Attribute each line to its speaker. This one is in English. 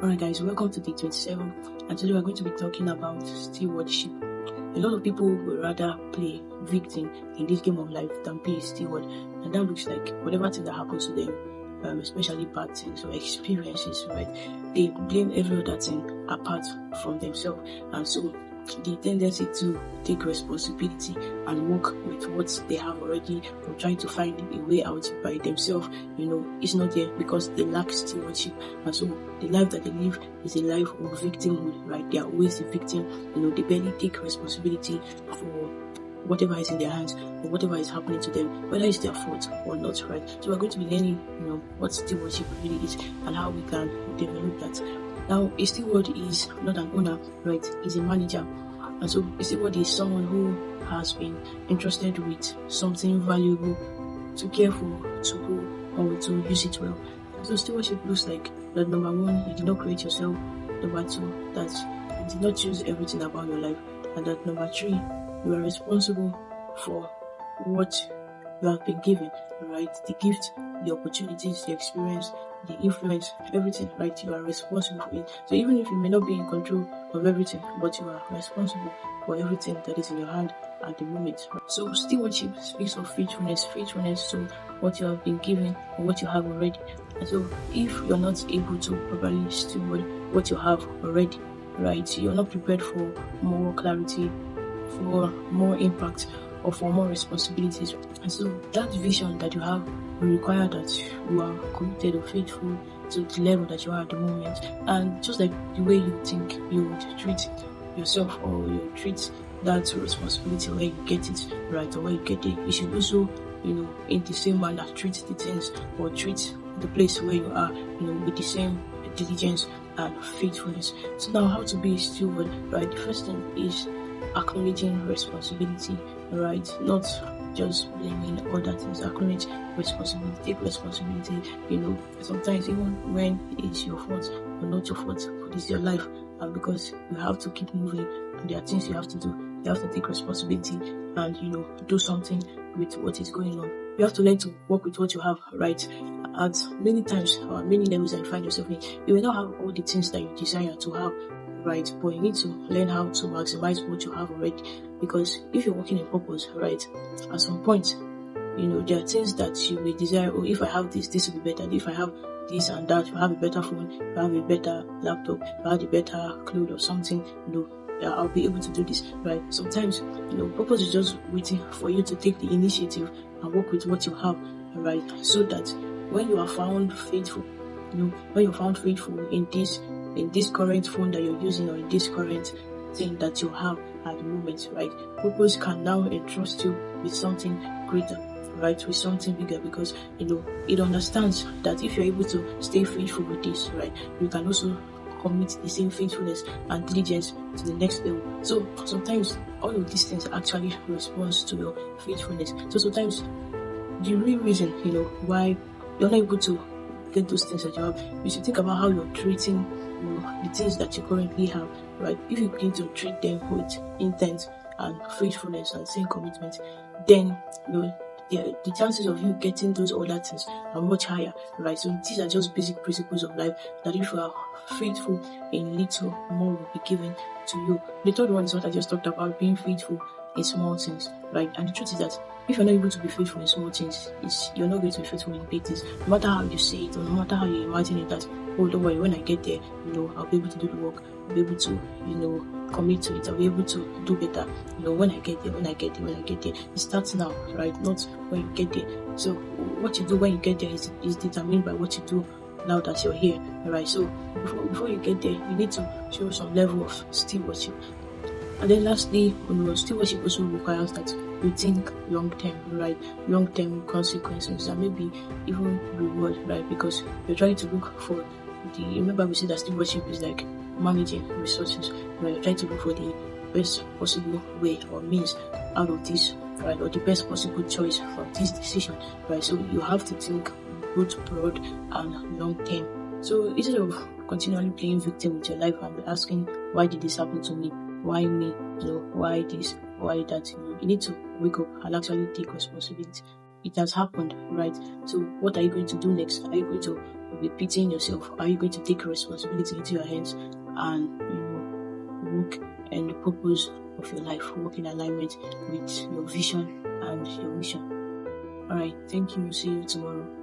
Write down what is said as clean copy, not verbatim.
Speaker 1: Alright guys, welcome to day 27, and today we're going to be talking about stewardship. A lot of people would rather play victim in this game of life than be a steward, and that looks like whatever thing that happens to them, especially bad things or experiences, right? They blame every other thing apart from themselves, and so the tendency to take responsibility and work with what they have already or trying to find a way out by themselves, it's not there because they lack stewardship. And so the life that they live is a life of victimhood, right? They are always the victim, they barely take responsibility for whatever is in their hands or whatever is happening to them, whether it's their fault or not, right? So we're going to be learning, what stewardship really is and how we can develop that. Now, a steward is not an owner, right? He's a manager. And so a steward is someone who has been entrusted with something valuable to care for, to grow, or to use it well. And so stewardship looks like that: number one, you did not create yourself; number two, that you did not choose everything about your life; and that number three, you are responsible for what you have been given, right? The gift, the opportunities, the experience, the influence, everything, right? You are responsible for it. So even if you may not be in control of everything, but you are responsible for everything that is in your hand at the moment. Right? So stewardship speaks of faithfulness, so what you have been given or what you have already. And so if you're not able to properly steward what you have already, right, you're not prepared for more clarity, for more impact, or for more responsibilities. And so that vision that you have will require that you are committed or faithful to the level that you are at the moment. And just like the way you think you would treat yourself or you treat that responsibility where you get it right or where you get it, you should also, in the same manner, treat the things or treat the place where you are, with the same diligence and faithfulness. So now, how to be a steward, right? The first thing is acknowledging responsibility, right? Not just blaming other things. Acknowledge responsibility, take responsibility. Sometimes even when it's your fault or not your fault, but it's your life, and because you have to keep moving, and there are things you have to do. You have to take responsibility and do something with what is going on. You have to learn to work with what you have, right? At many times or many levels that you find yourself in, you will not have all the things that you desire to have, right? But you need to learn how to maximize what you have already. Because if you're working in purpose, right, at some point, there are things that you may desire. Oh, if I have this will be better. If I have this and that, if I have a better phone, if I have a better laptop, if I have a better clothes or something, I'll be able to do this, right? Sometimes, purpose is just waiting for you to take the initiative and work with what you have, right? So that when you are found faithful, when you're found faithful in this current phone that you're using or in this current thing that you have at the moment, right? Purpose can now entrust you with something greater, right? With something bigger, because it understands that if you're able to stay faithful with this, right, you can also commit the same faithfulness and diligence to the next level. So sometimes all of these things actually responds to your faithfulness. So sometimes the real reason, why you're not able to get those things that you have, you should think about how you're treating the things that you currently have, right? If you begin to treat them with intent and faithfulness and same commitment, then the chances of you getting those other things are much higher, right? So these are just basic principles of life that if you are faithful in little, more will be given to you. The third one is what I just talked about, being faithful in small things, right? And the truth is that if you're not able to be faithful in small things, you're not going to be faithful in big things. No matter how you say it or no matter how you imagine it, that, oh, don't worry, when I get there, I'll be able to do the work, I'll be able to, commit to it, I'll be able to do better, when I get there. It starts now, right? Not when you get there. So what you do when you get there is determined by what you do now that you're here, right? So before you get there, you need to show some level of stewardship. And then lastly, stewardship also requires that you think long term, right? Long term consequences and maybe even reward, right? Because you're trying to look for remember we said that stewardship is like managing resources, right? You're trying to look for the best possible way or means out of this, right? Or the best possible choice from this decision, right? So you have to think both broad and long term. So instead of continually playing victim with your life and asking, why did this happen to me? Why me? Why this? Why that? You need to wake up and actually take responsibility. it has happened, right? So what are you going to do next? Are you going to be pitying yourself? Are you going to take responsibility into your hands and work and the purpose of your life, work in alignment with your vision and your mission? All right, thank you. See you tomorrow.